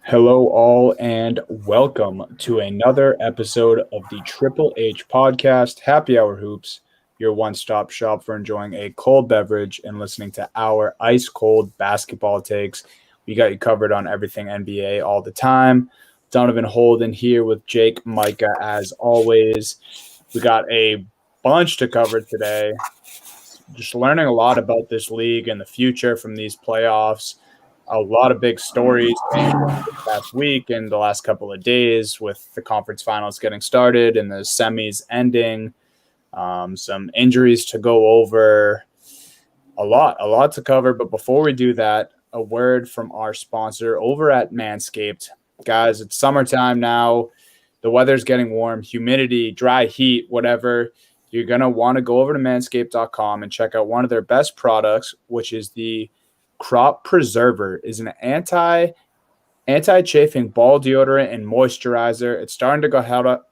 Hello, all, and welcome to another episode of the Triple H podcast, Happy Hour Hoops, your one stop shop for enjoying a cold beverage and listening to our ice cold basketball takes. We got you covered on everything NBA all the time. Donovan Holden here with Jake Micah, as always. We got a bunch to cover today. Just learning a lot about this league and the future from these playoffs. A lot of big stories last week and the last couple of days with the conference finals getting started and the semis ending. Some injuries to go over. A lot to cover. But before we do that, a word from our sponsor over at Manscaped. Guys, it's summertime now. The weather's getting warm, humidity, dry heat, whatever. You're going to want to go over to manscaped.com and check out one of their best products, which is the Crop Preserver. Is an anti-chafing ball deodorant and moisturizer. It's starting to go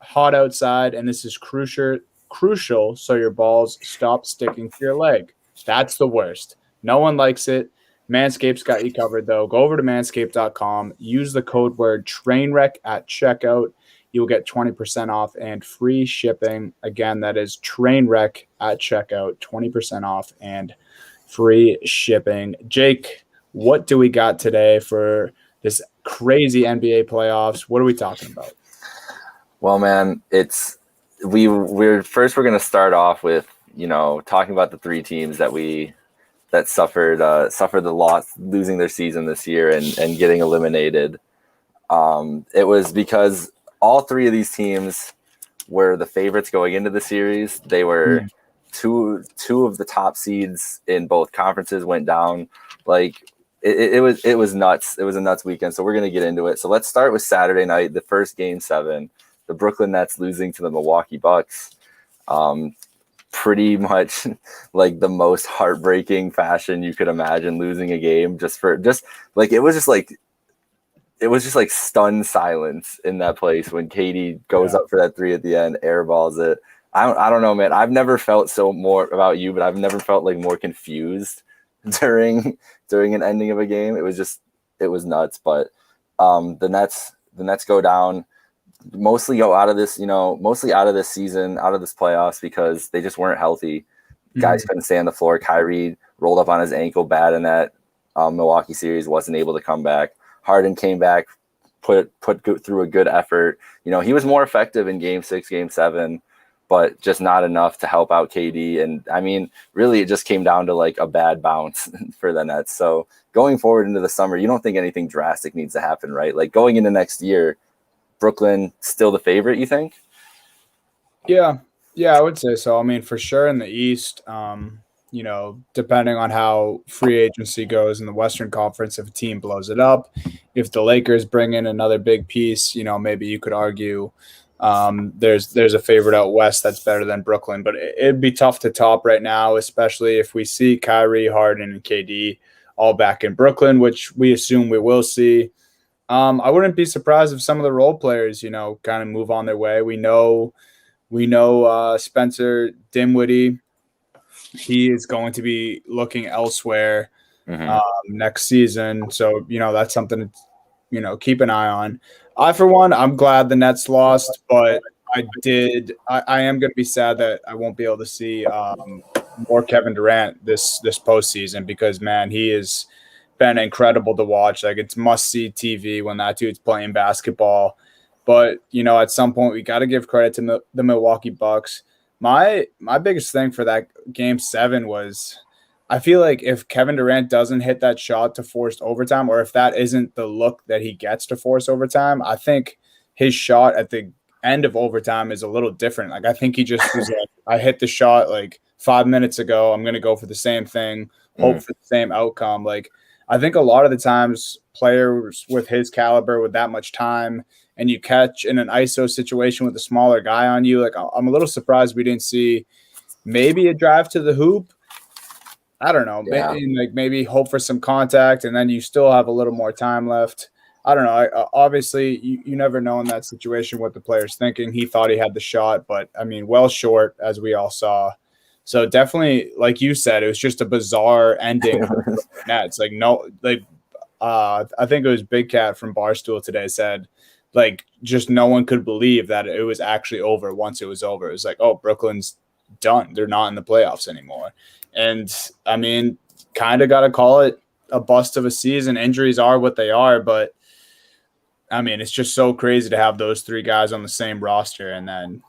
hot outside, and this is crucial so your balls stop sticking to your leg. That's the worst. No one likes it. Manscaped's got you covered, though. Go over to manscaped.com. Use the code word TRAINWRECK at checkout. You'll get 20% off and free shipping. Again, that is TRAINWRECK at checkout, 20% off and free shipping. Jake, what do we got today for this crazy NBA playoffs? What are we talking about? Well, man, we're going to start off with, talking about the three teams that suffered the loss, losing their season this year and getting eliminated. It was because all three of these teams were the favorites going into the series. They were two of the top seeds in both conferences went down. Like it was nuts. It was a nuts weekend. So we're going to get into it. So let's start with Saturday night, the first game 7, the Brooklyn Nets losing to the Milwaukee Bucks. Pretty much like the most heartbreaking fashion you could imagine, losing a game it was just like stunned silence in that place when KD goes up for that 3 at the end, airballs it. I don't know, man. I've never felt so more about you, but I've never felt like more confused during an ending of a game. It was nuts. But the Nets go down, mostly out of this season, out of this playoffs because they just weren't healthy. Guys couldn't stay on the floor. Kyrie rolled up on his ankle bad in that Milwaukee series, wasn't able to come back. Harden came back, put through a good effort. He was more effective in game 6, game 7, but just not enough to help out KD. And I mean, really, it just came down to like a bad bounce for the Nets. So going forward into the summer, you don't think anything drastic needs to happen, right? Like going into next year, Brooklyn still the favorite, you think? Yeah, I would say so. I mean, for sure in the East, depending on how free agency goes in the Western Conference, if a team blows it up, if the Lakers bring in another big piece, maybe you could argue there's a favorite out West that's better than Brooklyn, but it'd be tough to top right now, especially if we see Kyrie, Harden, and KD all back in Brooklyn, which we assume we will see. I wouldn't be surprised if some of the role players, kind of move on their way. We know Spencer Dinwiddie. He is going to be looking elsewhere next season. So, that's something to, keep an eye on. For one, I'm glad the Nets lost, but I am going to be sad that I won't be able to see more Kevin Durant this postseason because, man, he has been incredible to watch. Like, it's must-see TV when that dude's playing basketball. But, at some point, we got to give credit to the Milwaukee Bucks. My biggest thing for that game 7 was I feel like if Kevin Durant doesn't hit that shot to force overtime, or if that isn't the look that he gets to force overtime, I think his shot at the end of overtime is a little different. Like, I think he just was like, I hit the shot like 5 minutes ago. I'm going to go for the same thing, hope for the same outcome. Like, I think a lot of the times players with his caliber, with that much time, and you catch in an ISO situation with a smaller guy on you, like I'm a little surprised we didn't see maybe a drive to the hoop. I don't know. Yeah. Maybe hope for some contact, and then you still have a little more time left. I don't know. Obviously, you never know in that situation what the player's thinking. He thought he had the shot, but, I mean, well short, as we all saw. So definitely, like you said, it was just a bizarre ending for the Nets. I think it was Big Cat from Barstool today said, like, just no one could believe that it was actually over once it was over. It was like, oh, Brooklyn's done. They're not in the playoffs anymore. And I mean, kind of got to call it a bust of a season. Injuries are what they are, but I mean, it's just so crazy to have those three guys on the same roster, and then,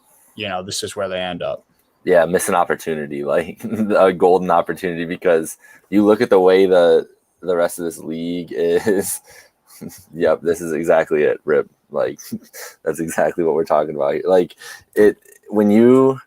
this is where they end up. Yeah, miss an opportunity, like a golden opportunity, because you look at the way the rest of this league is. Yep, this is exactly it, Rip. Like, that's exactly what we're talking about. Like, when you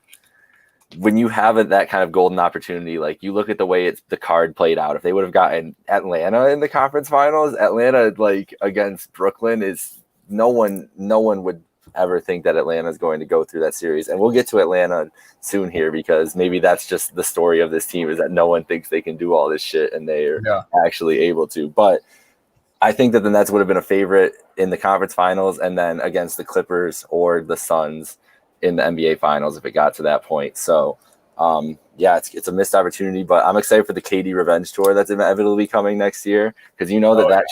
have that kind of golden opportunity, like, you look at the way the card played out. If they would have gotten Atlanta in the conference finals, Atlanta, like, against Brooklyn, is no one would ever think that Atlanta is going to go through that series. And we'll get to Atlanta soon here, because maybe that's just the story of this team, is that no one thinks they can do all this shit, and they are actually able to. But I think that the Nets would have been a favorite in the conference finals, and then against the Clippers or the Suns in the NBA finals if it got to that point. So, it's a missed opportunity, but I'm excited for the KD revenge tour that's inevitably coming next year, because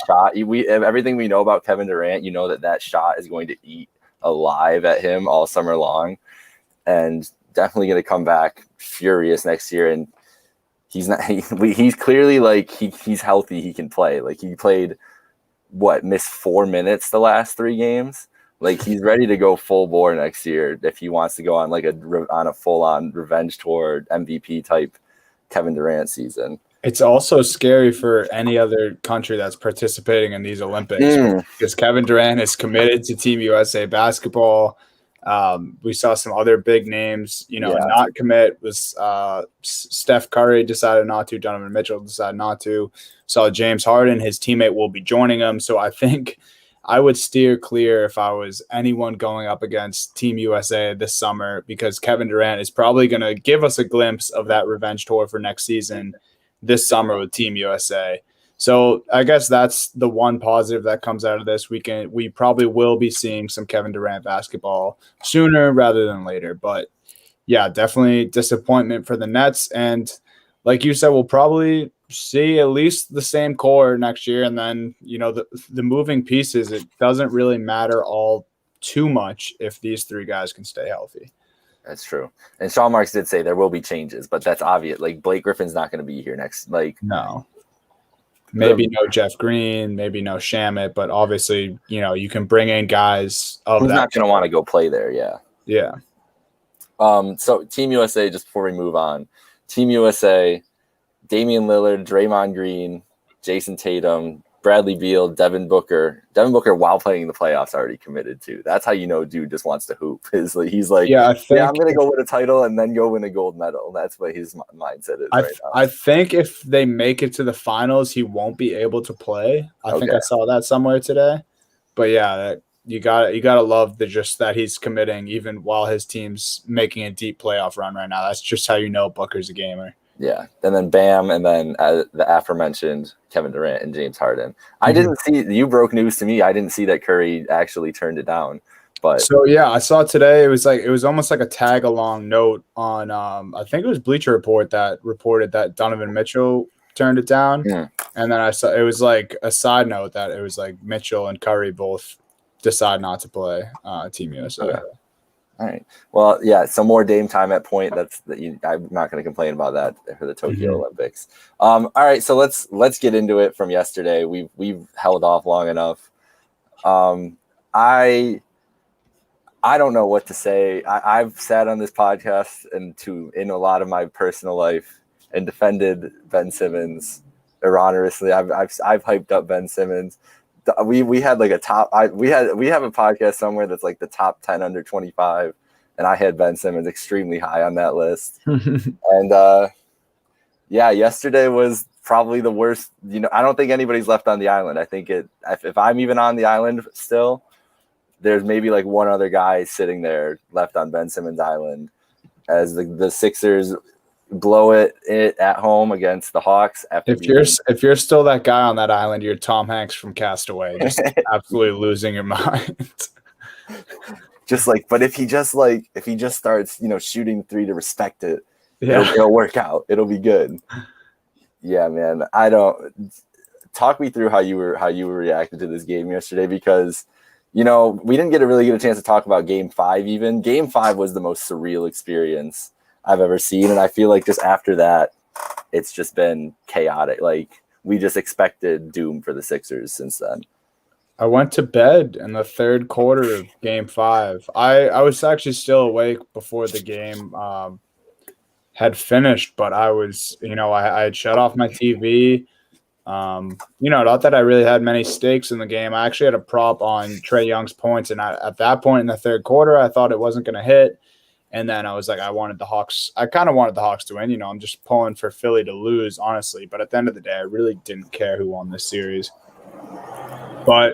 shot, everything we know about Kevin Durant, that shot is going to eat alive at him all summer long, and definitely going to come back furious next year. And he's clearly, like, he's healthy, he can play. Like, he played missed 4 minutes the last 3 games. Like, he's ready to go full bore next year if he wants to go on a full on revenge tour, MVP type Kevin Durant season. It's also scary for any other country that's participating in these Olympics, because Kevin Durant is committed to Team USA basketball. We saw some other big names, not commit. Was Steph Curry decided not to. Donovan Mitchell decided not to. Saw James Harden, his teammate, will be joining him. So I think I would steer clear if I was anyone going up against Team USA this summer, because Kevin Durant is probably going to give us a glimpse of that revenge tour for next season this summer with Team USA. So I guess that's the one positive that comes out of this weekend. We probably will be seeing some Kevin Durant basketball sooner rather than later. But yeah, definitely disappointment for the Nets. And like you said, we'll probably see at least the same core next year. And then, the moving pieces, it doesn't really matter all too much if these three guys can stay healthy. That's true. And Sean Marks did say there will be changes, but that's obvious. Like, Blake Griffin's not going to be here next. Like, no. Maybe no Jeff Green, maybe no Shamet, but obviously, you can bring in guys of who's that. Not going to want to go play there, yeah. Yeah. So Team USA, just before we move on, Team USA, Damian Lillard, Draymond Green, Jason Tatum, Bradley Beal, Devin Booker. Devin Booker, while playing in the playoffs, already committed to. That's how dude just wants to hoop. He's like, I'm going to go win a title and then go win a gold medal. That's what his mindset is right now. I think if they make it to the finals, he won't be able to play. I think I saw that somewhere today. But yeah, you gotta love that he's committing even while his team's making a deep playoff run right now. That's just how Booker's a gamer. Yeah, and then Bam, and then the aforementioned Kevin Durant and James Harden. I didn't see, you broke news to me. I didn't see that Curry actually turned it down. But so yeah, I saw today. It was almost like a tag along note on I think it was Bleacher Report that reported that Donovan Mitchell turned it down, and then I saw it was like a side note that it was like Mitchell and Curry both decide not to play Team USA. Okay. All right. Well, yeah, some more Dame time at point. I'm not going to complain about that for the Tokyo Olympics. All right, so let's get into it from yesterday. We've held off long enough. I don't know what to say. I've sat on this podcast in a lot of my personal life and defended Ben Simmons erroneously. I've hyped up Ben Simmons. We had like a top. We have a podcast somewhere that's like the top 10 under 25, and I had Ben Simmons extremely high on that list. And yesterday was probably the worst. I don't think anybody's left on the island. I think if I'm even on the island still, there's maybe like one other guy sitting there left on Ben Simmons Island, as the Sixers blow it at home against the Hawks. If you're still that guy on that island, you're Tom Hanks from Castaway, just absolutely losing your mind. But if he just starts, shooting three to respect it, it'll work out. It'll be good. Yeah, man. talk me through how you were reacting to this game yesterday, because we didn't get a chance to talk about Game 5 even. Game 5 was the most surreal experience I've ever seen, and I feel like just after that, it's just been chaotic. Like, we just expected doom for the Sixers since then. I went to bed in the third quarter of Game 5. I was actually still awake before the game had finished, but I was, I had shut off my TV. Not that I really had many stakes in the game. I actually had a prop on Trae Young's points, and at that point in the third quarter, I thought it wasn't going to hit. And then I was like, I kind of wanted the Hawks to win. I'm just pulling for Philly to lose, honestly. But at the end of the day, I really didn't care who won this series.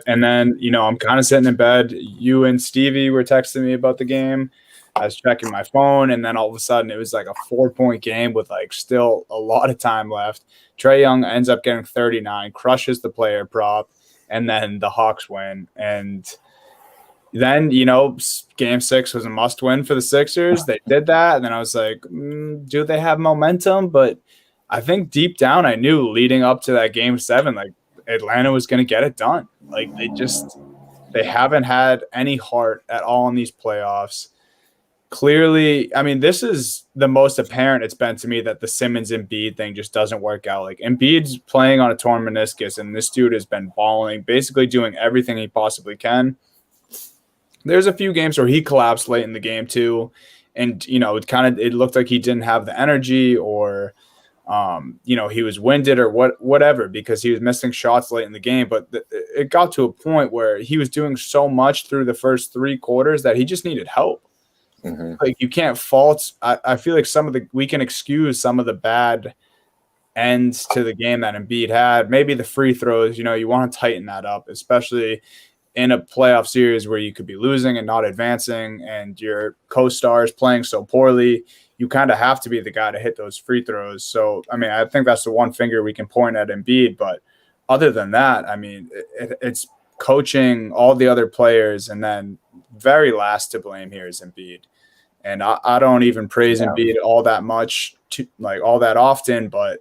And then, I'm kind of sitting in bed. You and Stevie were texting me about the game. I was checking my phone, and then all of a sudden it was like a 4-point game with like still a lot of time left. Trae Young ends up getting 39, crushes the player prop, and then the Hawks win. And then, Game 6 was a must win for the Sixers. They did that, and then I was like, do they have momentum? But I think deep down I knew leading up to that Game 7, like, Atlanta was going to get it done. Like, they haven't had any heart at all in these playoffs. Clearly, I mean, this is the most apparent it's been to me that the Simmons Embiid thing just doesn't work out. Like, Embiid's playing on a torn meniscus, and this dude has been balling, basically doing everything he possibly can. There's a few games where he collapsed late in the game too, and it looked like he didn't have the energy, or he was winded or whatever, because he was missing shots late in the game. But it got to a point where he was doing so much through the first 3 quarters that he just needed help. Mm-hmm. Like, you can't fault. I feel like we can excuse some of the bad ends to the game that Embiid had. Maybe the free throws, you want to tighten that up, especially in a playoff series where you could be losing and not advancing, and your co-stars playing so poorly. You kind of have to be the guy to hit those free throws. So, I mean, I think that's the one finger we can point at Embiid. But other than that, I mean, it's coaching all the other players, and then very last to blame here is Embiid. And I don't even praise Embiid all that much, all that often. But,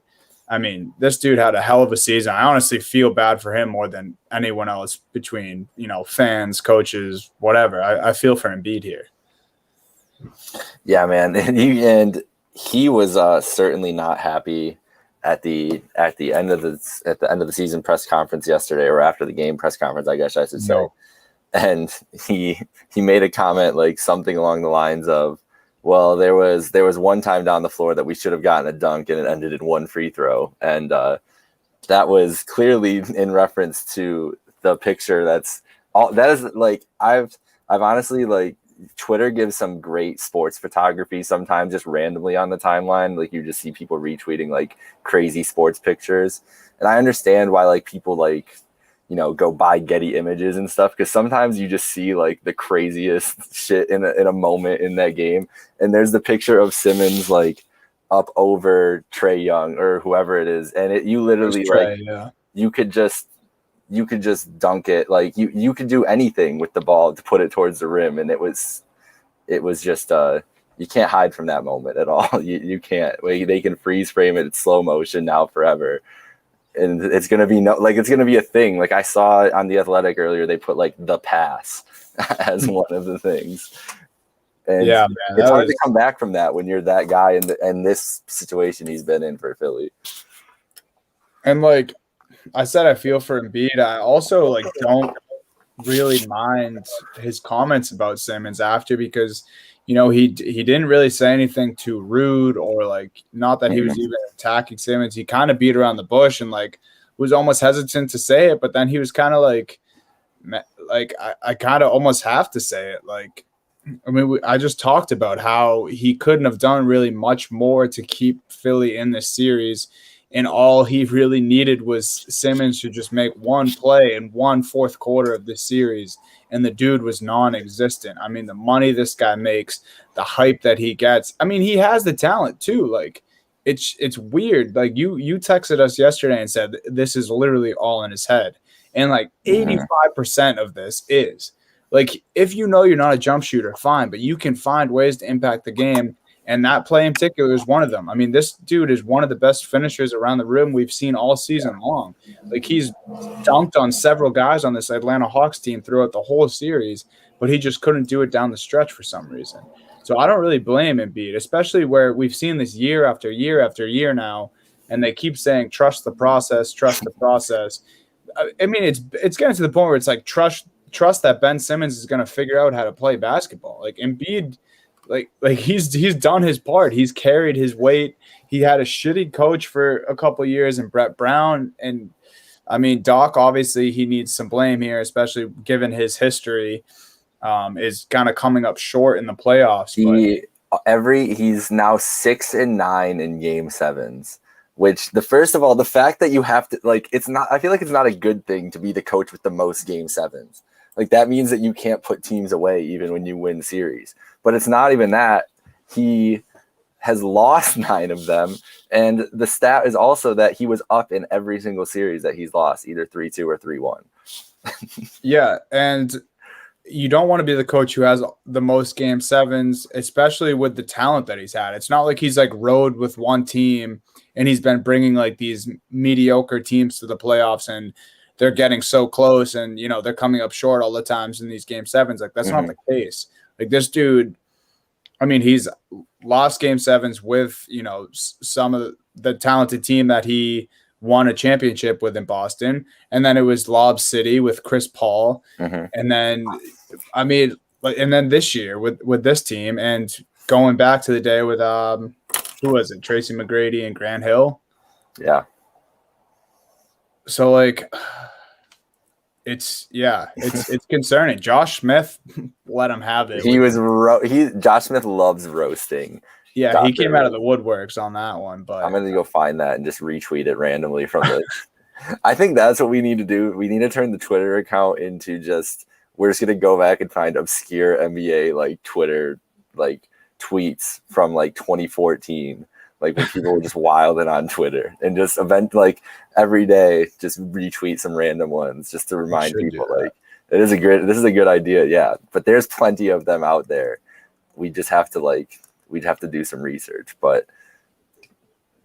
I mean, this dude had a hell of a season. I honestly feel bad for him more than anyone else between, fans, coaches, whatever. I feel for Embiid here. Yeah, man. And he was certainly not happy at the end of the season press conference yesterday, or after the game press conference, I guess I should say. No. And he made a comment like something along the lines of, well, there was one time down the floor that we should have gotten a dunk, and it ended in 1 free throw. And that was clearly in reference to the picture. That is like, I've honestly, like, Twitter gives some great sports photography sometimes, just randomly on the timeline. Like, you just see people retweeting like crazy sports pictures. And I understand why, like, people like, go buy Getty Images and stuff, because sometimes you just see like the craziest shit in a moment in that game. And there's the picture of Simmons like up over Trae Young or whoever it is, and you literally Trae, like you could just dunk it. Like, you could do anything with the ball to put it towards the rim, and it was just you can't hide from that moment at all. You can't. Like, they can freeze frame it in slow motion now forever. And it's going to be it's going to be a thing. Like, I saw on The Athletic earlier, they put like the pass as one of the things. And yeah, man, it's hard to come back from that when you're that guy in this situation he's been in for Philly. And like I said, I feel for Embiid. I also like don't really mind his comments about Simmons after, because he didn't really say anything too rude, or like, not that he was even attacking Simmons. He kind of beat around the bush and like was almost hesitant to say it, but then he was kind of like I kind of almost have to say it. Like, I mean, I just talked about how he couldn't have done really much more to keep Philly in this series, and all he really needed was Simmons to just make one play in 1 fourth quarter of this series, and the dude was non-existent. I mean, the money this guy makes, the hype that he gets. I mean, he has the talent too. Like, it's weird. Like, you texted us yesterday and said this is literally all in his head, and like 85% of this is like, if you're not a jump shooter, fine, but you can find ways to impact the game. And that play in particular is one of them. I mean, this dude is one of the best finishers around the rim we've seen all season long. Like, he's dunked on several guys on this Atlanta Hawks team throughout the whole series, but he just couldn't do it down the stretch for some reason. So I don't really blame Embiid, especially where we've seen this year after year after year now, and they keep saying, trust the process, trust the process. I mean, it's getting to the point where it's like, trust that Ben Simmons is going to figure out how to play basketball. Like, Embiid, like he's done his part. He's carried his weight. He had a shitty coach for a couple of years in Brett Brown. And, I mean, Doc, obviously he needs some blame here, especially given his history. Is kind of coming up short in the playoffs. He's now 6-9 in game sevens, which first of all, the fact that you have to, like, it's not, I feel like it's not a good thing to be the coach with the most game sevens. Like, that means that you can't put teams away even when you win series. But it's not even that. He has lost 9 of them. And the stat is also that he was up in every single series that he's lost, either 3-2 or 3-1. Yeah. And you don't want to be the coach who has the most game sevens, especially with the talent that he's had. It's not like he's like rode with one team and he's been bringing like these mediocre teams to the playoffs and they're getting so close and, you know, they're coming up short all the times in these game sevens. Like, that's not the case. Like, this dude, I mean, he's lost game sevens with, you know, some of the talented team that he won a championship with in Boston. And then it was Lob City with Chris Paul. And then, I mean, and then this year with this team and going back to the day with, who was it? Tracy McGrady and Grant Hill. Yeah. So, like, it's concerning. Josh Smith let him have it. Josh Smith loves roasting. Yeah, he came out of the woodworks on that one. But I'm going to go find that and just retweet it randomly from the I think that's what we need to do. We need to turn the Twitter account into we're just going to go back and find obscure NBA, like, Twitter, like, tweets from, like, 2014. Like, when people were just wilding on Twitter and just every day, just retweet some random ones just to remind people, like, this is a good idea. Yeah. But there's plenty of them out there. We just have to, we'd have to do some research, but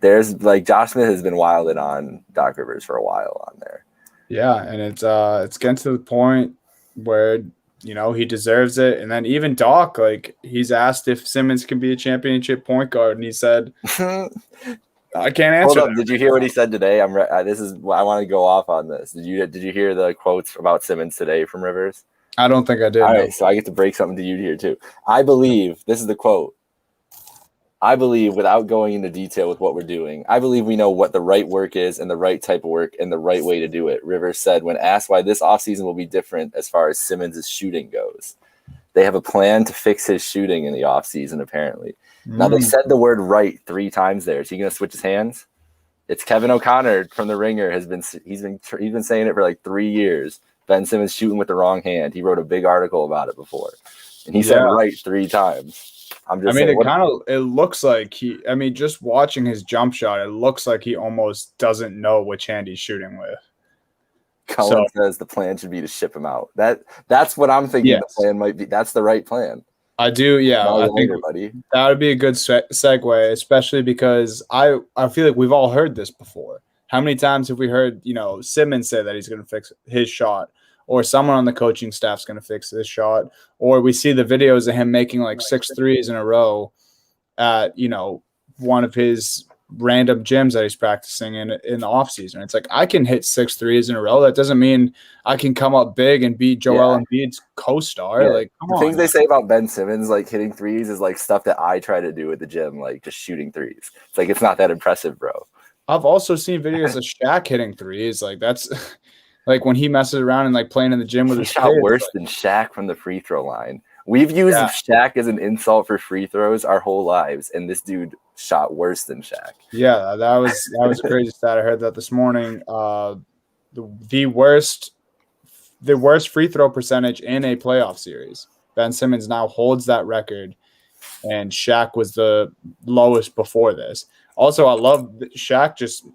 there's Josh Smith has been wilding on Doc Rivers for a while on there. Yeah. And it's getting to the point where, you know, he deserves it. And then even Doc, like, he's asked if Simmons can be a championship point guard, and he said, "I can't answer." Hold up, did you hear what he said today? I want to go off on this. Did you hear the quotes about Simmons today from Rivers? I don't think I did. All right, so I get to break something to you here too. I believe this is the quote. I believe, without going into detail with what we're doing, I believe we know what the right work is and the right type of work and the right way to do it. Rivers said when asked why this offseason will be different as far as Simmons' shooting goes. They have a plan to fix his shooting in the offseason, apparently. Now, they said the word right 3 times there. Is he going to switch his hands? It's Kevin O'Connor from The Ringer. He's been saying it for like 3 years. Ben Simmons shooting with the wrong hand. He wrote a big article about it before. And he said right 3 times. It looks like just watching his jump shot, it looks like he almost doesn't know which hand he's shooting with. Cullen says the plan should be to ship him out. That's what I'm thinking. Yes. The plan might be. That's the right plan. I do. Yeah, I think that would be a good segue, especially because I feel like we've all heard this before. How many times have we heard, you know, Simmons say that he's going to fix his shot? Or someone on the coaching staff is going to fix this shot, or we see the videos of him making like 6 threes in a row at, you know, one of his random gyms that he's practicing in the offseason. It's like, I can hit 6 threes in a row. That doesn't mean I can come up big and beat Joel Embiid's co-star. Yeah. Like, come on. Things they say about Ben Simmons, like hitting threes, is like stuff that I try to do at the gym, like just shooting threes. It's like, it's not that impressive, bro. I've also seen videos of Shaq hitting threes. Like, that's – like when he messes around and like playing in the gym with his shot worse than Shaq from the free throw line. We've used Shaq as an insult for free throws our whole lives, and this dude shot worse than Shaq. Yeah, that was a crazy stat. I heard that this morning. The worst free throw percentage in a playoff series. Ben Simmons now holds that record, and Shaq was the lowest before this. Also, I love that Shaq just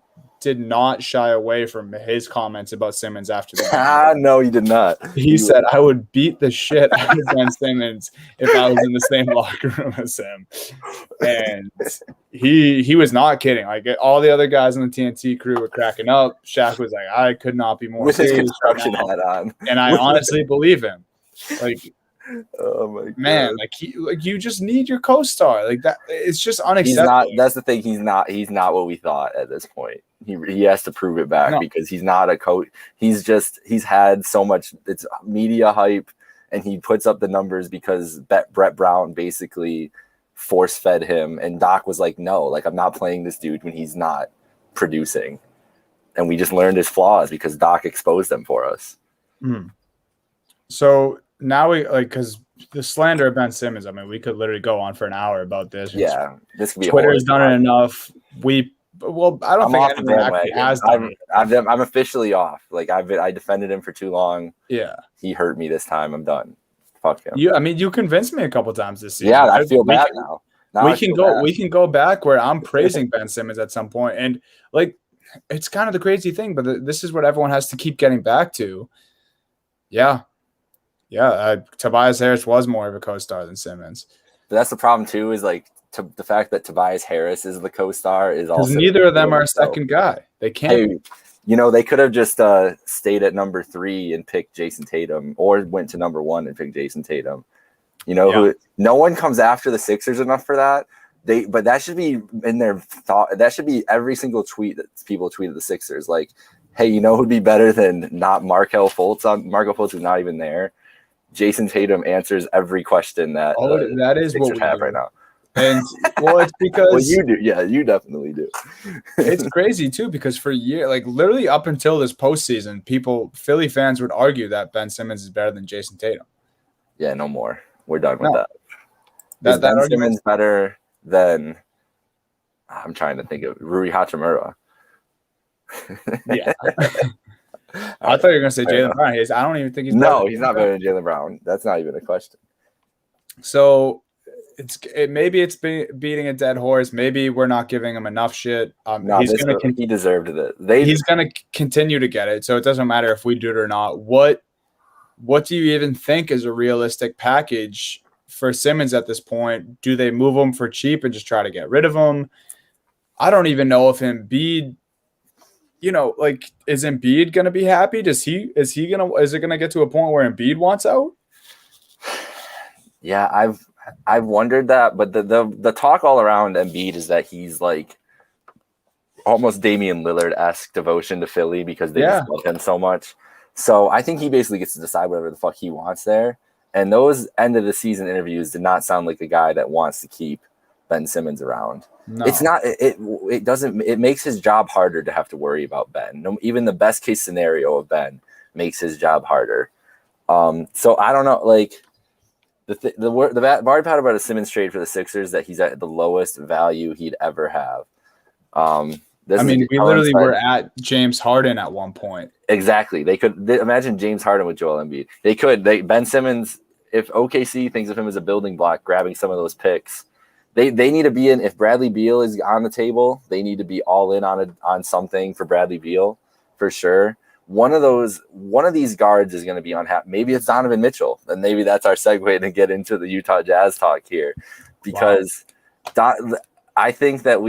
did not shy away from his comments about Simmons after the game. No, he did not. He said, "I would beat the shit out of Ben Simmons if I was in the same locker room as him." And he was not kidding. Like all the other guys on the TNT crew were cracking up. Shaq was like, "I could not be more with his serious construction right now." hat on. And I honestly believe him. Like, oh my God. man, like you just need your co-star. Like that, it's just unacceptable. He's not. That's the thing. He's not what we thought at this point. He has to prove it back because he's not a coach. He's had so much. It's media hype, and he puts up the numbers because Brett Brown basically force fed him, and Doc was like, "No, like I'm not playing this dude when he's not producing," and we just learned his flaws because Doc exposed them for us. Mm. So now because the slander of Ben Simmons. I mean, we could literally go on for an hour about this. Yeah, this could be. Twitter's done it enough. I don't think anyone actually has done it. I'm officially off. Like I defended him for too long. Yeah, he hurt me this time. I'm done. Fuck him. You convinced me a couple times this season. Yeah, I feel bad now. We can go back where I'm praising Ben Simmons at some point, and like it's kind of the crazy thing, but this is what everyone has to keep getting back to. Yeah. Tobias Harris was more of a co-star than Simmons. But that's the problem too. Is like the fact that Tobias Harris is the co-star is also neither of them are a second guy. They can't. Hey, they could have just stayed at number 3 and picked Jason Tatum, or went to number 1 and picked Jason Tatum. Who no one comes after the Sixers enough for that. But that should be in their thought. That should be every single tweet that people tweet at the Sixers. Like, hey, who'd be better than not Markelle Fultz? Markelle Fultz is not even there. Jason Tatum answers every question that that is Sixers what we have do right now. And it's because well, you do. Yeah, you definitely do. It's crazy too, because for years, like literally up until this postseason, Philly fans would argue that Ben Simmons is better than Jason Tatum. Yeah, no more. We're done with that. Is Ben Simmons better than? I'm trying to think of Rui Hachimura. Yeah. I thought you were going to say Jaylen Brown. I don't even think he's better. He's not better than Jaylen Brown. That's not even a question. So maybe it's beating a dead horse. Maybe we're not giving him enough shit. He deserved it. He's going to continue to get it. So it doesn't matter if we do it or not. What do you even think is a realistic package for Simmons at this point? Do they move him for cheap and just try to get rid of him? I don't even know if Embiid, is Embiid going to be happy? Is it going to get to a point where Embiid wants out? Yeah, I've wondered that, but the talk all around Embiid is that he's like almost Damian Lillard-esque devotion to Philly because they just love him so much. So I think he basically gets to decide whatever the fuck he wants there. And those end of the season interviews did not sound like a guy that wants to keep Ben Simmons around. No. It's not. It doesn't. It makes his job harder to have to worry about Ben. Even the best case scenario of Ben makes his job harder. So I don't know. Like the bad part about a Simmons trade for the Sixers that he's at the lowest value he'd ever have. We literally were at James Harden at one point. Exactly. Imagine James Harden with Joel Embiid. Ben Simmons, if OKC thinks of him as a building block, grabbing some of those picks, they need to be in. If Bradley Beal is on the table, they need to be all in on something for Bradley Beal for sure. One of these guards is going to be unhappy. Maybe it's Donovan Mitchell, and maybe that's our segue to get into the Utah Jazz talk here, because I think that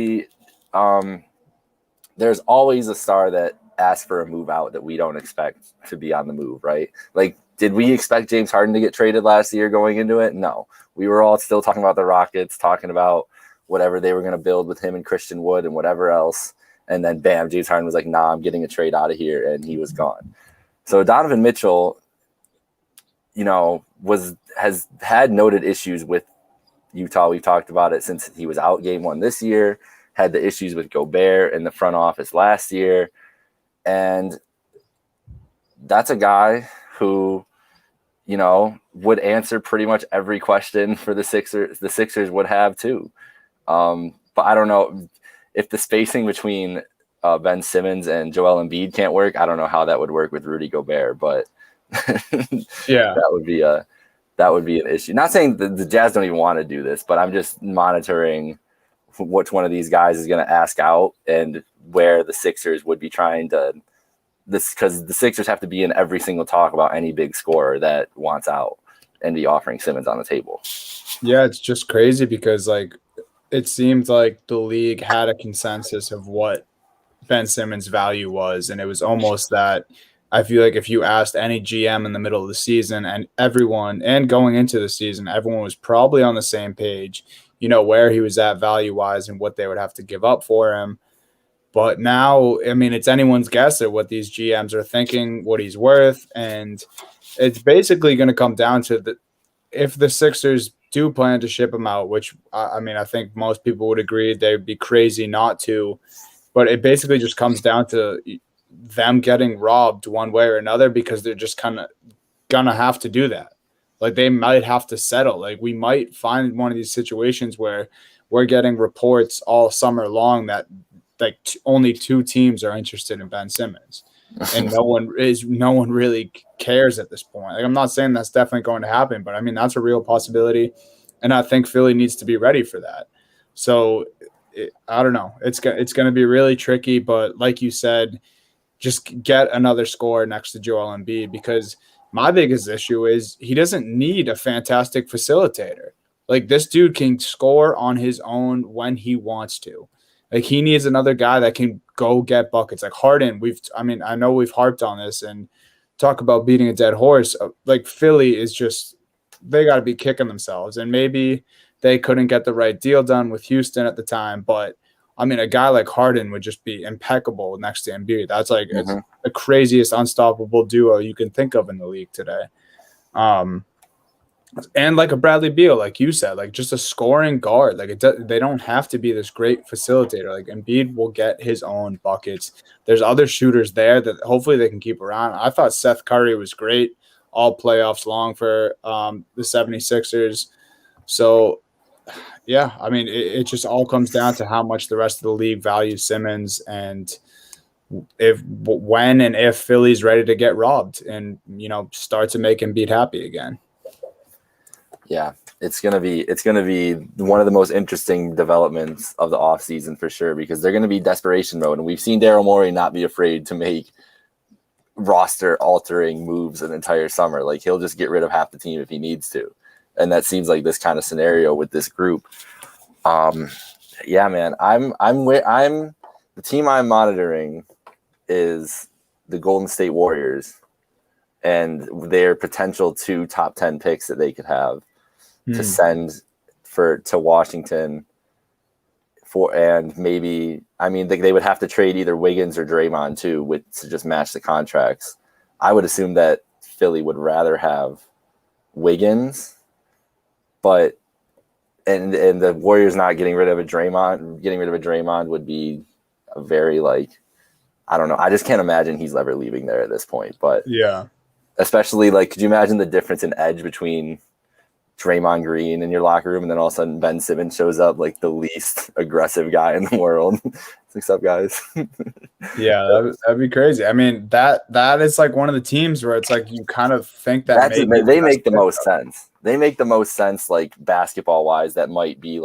there's always a star that asks for a move out that we don't expect to be on the move, right? Like, did we expect James Harden to get traded last year going into it? No. We were all still talking about the Rockets, talking about whatever they were going to build with him and Christian Wood and whatever else. And then, bam, James Harden was like, nah, I'm getting a trade out of here, and he was gone. So Donovan Mitchell, has had noted issues with Utah. We've talked about it since he was out game 1 this year, had the issues with Gobert in the front office last year. And that's a guy who, would answer pretty much every question for the Sixers. The Sixers would have too. But I don't know if the spacing between Ben Simmons and Joel Embiid can't work. I don't know how that would work with Rudy Gobert, but yeah, that would be an issue. Not saying the Jazz don't even want to do this, but I'm just monitoring which one of these guys is going to ask out and where the Sixers would be trying to this, because the Sixers have to be in every single talk about any big scorer that wants out and be offering Simmons on the table. Yeah, it's just crazy because like it seemed like the league had a consensus of what Ben Simmons' value was, and it was almost that I feel like if you asked any GM in the middle of the season and everyone and going into the season, everyone was probably on the same page, where he was at value-wise and what they would have to give up for him. But now, I mean, it's anyone's guess at what these GMs are thinking, what he's worth, and it's basically going to come down to if the Sixers do plan to ship him out, which I mean, I think most people would agree they'd be crazy not to, but it basically just comes down to them getting robbed one way or another because they're just kind of going to have to do that. Like they might have to settle. Like we might find one of these situations where we're getting reports all summer long that like only 2 teams are interested in Ben Simmons, and no one really cares at this point. Like I'm not saying that's definitely going to happen, but I mean that's a real possibility, and I think Philly needs to be ready for that. So I don't know. It's going to be really tricky, but like you said, just get another scorer next to Joel Embiid, because my biggest issue is he doesn't need a fantastic facilitator. Like this dude can score on his own when he wants to. Like he needs another guy that can go get buckets. Like Harden, I know we've harped on this and talk about beating a dead horse. Like Philly is just, they got to be kicking themselves. And maybe they couldn't get the right deal done with Houston at the time. But I mean, a guy like Harden would just be impeccable next to Embiid. That's like it's the craziest unstoppable duo you can think of in the league today. And like a Bradley Beal, like you said, like just a scoring guard. Like they don't have to be this great facilitator. Like Embiid will get his own buckets. There's other shooters there that hopefully they can keep around. I thought Seth Curry was great all playoffs long for the 76ers. So, yeah, I mean, it just all comes down to how much the rest of the league values Simmons and when and if Philly's ready to get robbed and, start to make Embiid happy again. Yeah, it's gonna be one of the most interesting developments of the offseason for sure, because they're gonna be desperation mode, and we've seen Daryl Morey not be afraid to make roster altering moves an entire summer. Like he'll just get rid of half the team if he needs to, and that seems like this kind of scenario with this group. Yeah, man, I'm the team I'm monitoring is the Golden State Warriors and their potential 2 top 10 picks that they could have to send to Washington and maybe, I mean, they would have to trade either Wiggins or Draymond too, to just match the contracts. I would assume that Philly would rather have Wiggins, but and the Warriors not getting rid of a Draymond would be a very I don't know. I just can't imagine he's ever leaving there at this point. But yeah, especially could you imagine the difference in edge between Draymond Green in your locker room and then all of a sudden Ben Simmons shows up like the least aggressive guy in the world? What's up, guys? Yeah, that'd be crazy. I mean, that is like one of the teams where it's like you kind of think that they make the most sense. They make the most sense, basketball wise. That might be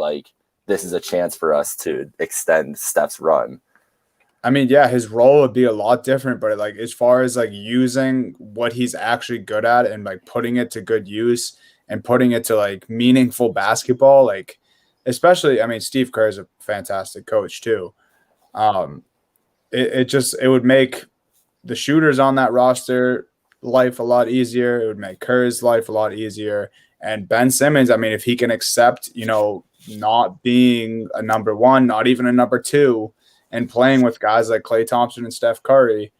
this is a chance for us to extend Steph's run. I mean, yeah, his role would be a lot different, but as far as using what he's actually good at and putting it to good use and putting it to meaningful basketball, especially, I mean, Steve Kerr is a fantastic coach too. It would make the shooters on that roster life a lot easier. It would make Kerr's life a lot easier. And Ben Simmons, I mean, if he can accept, not being a number 1, not even a number 2, and playing with guys like Klay Thompson and Steph Curry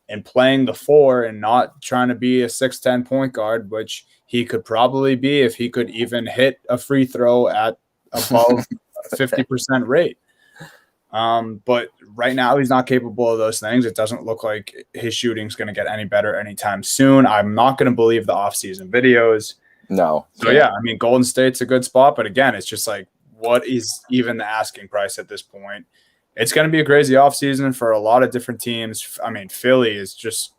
and playing the 4 and not trying to be a 6'10" point guard, which he could probably be if he could even hit a free throw at above 50% rate. But right now he's not capable of those things. It doesn't look like his shooting's going to get any better anytime soon. I'm not going to believe the offseason videos. No. So, yeah, I mean, Golden State's a good spot. But, again, it's just what is even the asking price at this point? It's going to be a crazy offseason for a lot of different teams. I mean, Philly is just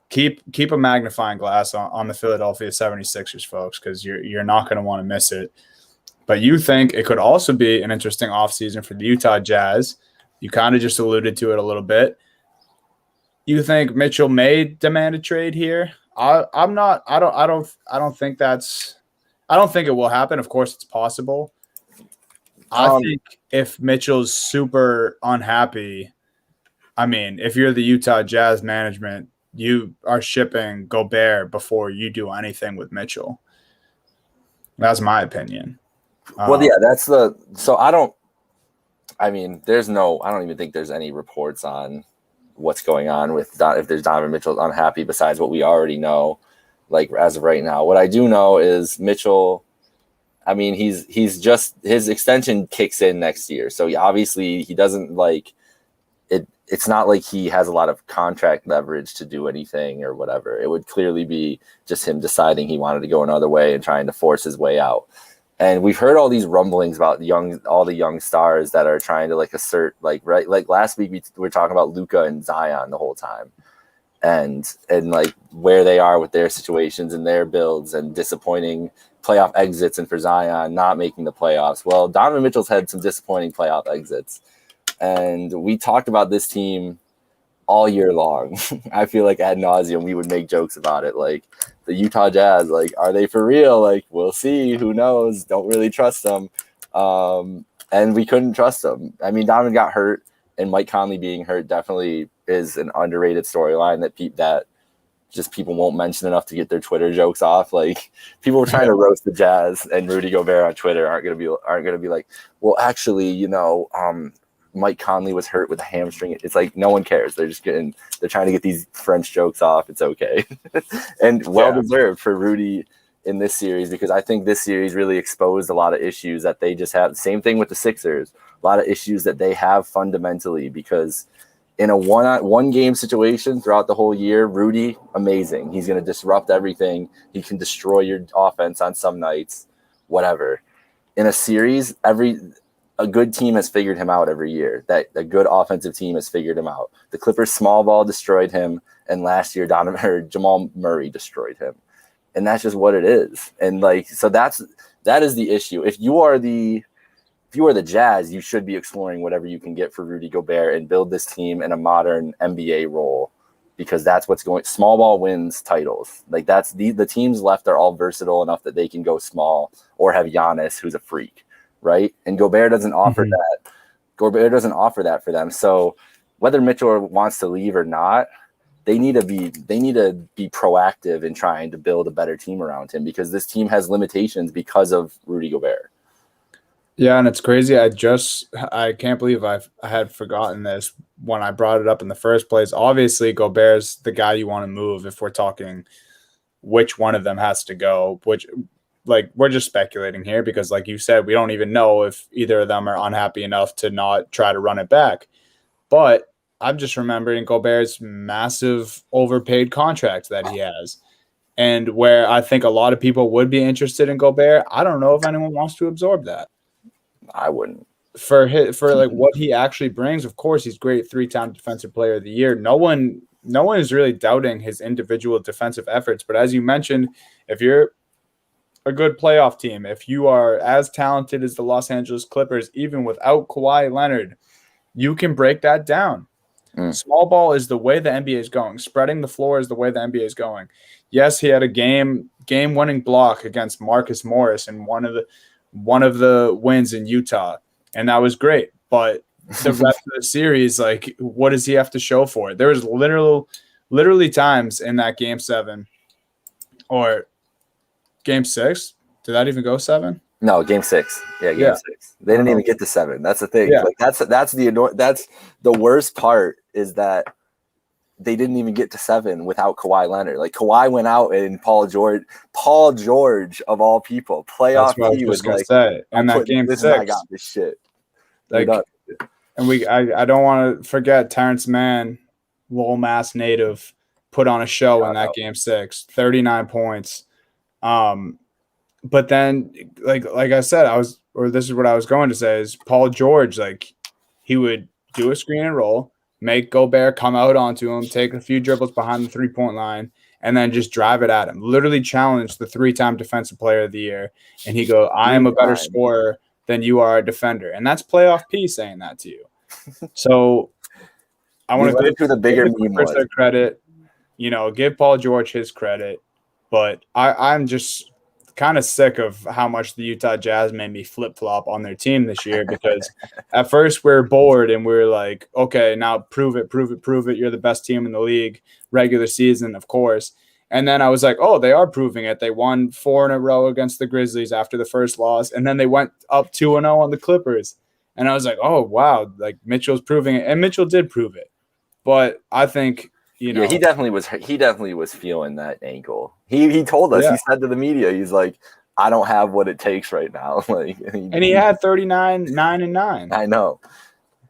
keep a magnifying glass on the Philadelphia 76ers, folks, because you're not going to want to miss it. But you think it could also be an interesting offseason for the Utah Jazz. You kind of just alluded to it a little bit. You think Mitchell may demand a trade here? I'm not. I don't think that's. I don't think it will happen. Of course, it's possible. I think if Mitchell's super unhappy, I mean, if you're the Utah Jazz management, you are shipping Gobert before you do anything with Mitchell. That's my opinion. Well, yeah, I don't even think there's any reports on what's going on with if there's Donovan Mitchell unhappy besides what we already know, like as of right now. What I do know is Mitchell, I mean, he's just, his extension kicks in next year. So obviously he doesn't like it. It's not like he has a lot of contract leverage to do anything or whatever. It would clearly be just him deciding he wanted to go another way and trying to force his way out. And we've heard all these rumblings about all the young stars that are trying to like assert, like, right. Like last week we were talking about Luka and Zion the whole time and like where they are with their situations and their builds and disappointing playoff exits. And for Zion not making the playoffs. Well, Donovan Mitchell's had some disappointing playoff exits. And we talked about this team all year long. I feel like ad nauseum we would make jokes about it. Like the Utah Jazz, like, are they for real? Like, we'll see. Who knows? Don't really trust them. And we couldn't trust them. I mean, Donovan got hurt, and Mike Conley being hurt definitely is an underrated storyline that just people won't mention enough to get their Twitter jokes off. Like people were trying to roast the Jazz, and Rudy Gobert on Twitter aren't gonna be like, well, actually, Mike Conley was hurt with a hamstring. It's like no one cares. They're trying to get these French jokes off. It's okay. And well-deserved for Rudy in this series, because I think this series really exposed a lot of issues that they just have. Same thing with the Sixers. A lot of issues that they have fundamentally, because in a one game situation throughout the whole year, Rudy, amazing. He's going to disrupt everything. He can destroy your offense on some nights, whatever. In a series, a good team has figured him out every year. That a good offensive team has figured him out. The Clippers small ball destroyed him, and last year Jamal Murray destroyed him. And that's just what it is. And so that is the issue. If you are the Jazz, you should be exploring whatever you can get for Rudy Gobert and build this team in a modern NBA role, because that's what's going. Small ball wins titles. Like that's the teams left are all versatile enough that they can go small or have Giannis, who's a freak. Right. And Gobert doesn't offer that. Gobert doesn't offer that for them. So whether Mitchell wants to leave or not, they need to be proactive in trying to build a better team around him, because this team has limitations because of Rudy Gobert. Yeah, and it's crazy. I can't believe I had forgotten this when I brought it up in the first place. Obviously, Gobert's the guy you want to move if we're talking which one of them has to go, like we're just speculating here because like you said, we don't even know if either of them are unhappy enough to not try to run it back. But I'm just remembering Gobert's massive overpaid contract that he has, and where I think a lot of people would be interested in Gobert. I don't know if anyone wants to absorb that. I wouldn't. For like what he actually brings. Of course, he's great 3-time defensive player of the year. No one is really doubting his individual defensive efforts. But as you mentioned, if you're a good playoff team, if you are as talented as the Los Angeles Clippers, even without Kawhi Leonard, you can break that down. Small ball is the way the NBA is going. Spreading the floor is the way the NBA is going. Yes, he had a game-winning block against Marcus Morris in one of the wins in Utah, and that was great. But the rest of the series, like, what does he have to show for it? There was literally times in that Game 7 or Game 6. Did that even go 7? No, Game 6. Yeah, Game 6. They didn't even get to 7. That's the thing. Yeah. Like that's the worst part, is that they didn't even get to 7 without Kawhi Leonard. Like Kawhi went out, and Paul George of all people, playoff. That's what I was going to say. And that Game 6, I got this shit. Like, and I don't want to forget Terrence Mann, Lowell, Mass native, put on a show in that Game 6, 39 points. But then, like I said, this is what I was going to say, is Paul George, like, he would do a screen and roll, make Gobert come out onto him, take a few dribbles behind the 3-point line, and then just drive it at him. Literally challenge the 3-time defensive player of the year. And he go, I am a better scorer than you are a defender. And that's playoff P saying that to you. So I want to give the bigger meme their credit, give Paul George his credit. But I'm just kind of sick of how much the Utah Jazz made me flip-flop on their team this year, because at first we're bored and we're like, okay, now prove it. You're the best team in the league, regular season, of course. And then I was like, oh, they are proving it. They won 4 in a row against the Grizzlies after the first loss, and then they went up 2-0 on the Clippers. And I was like, oh, wow, like Mitchell's proving it. And Mitchell did prove it. But I think he definitely was feeling that ankle. He told us, he said to the media, he's like, I don't have what it takes right now. And he had 39, 9 and 9. I know.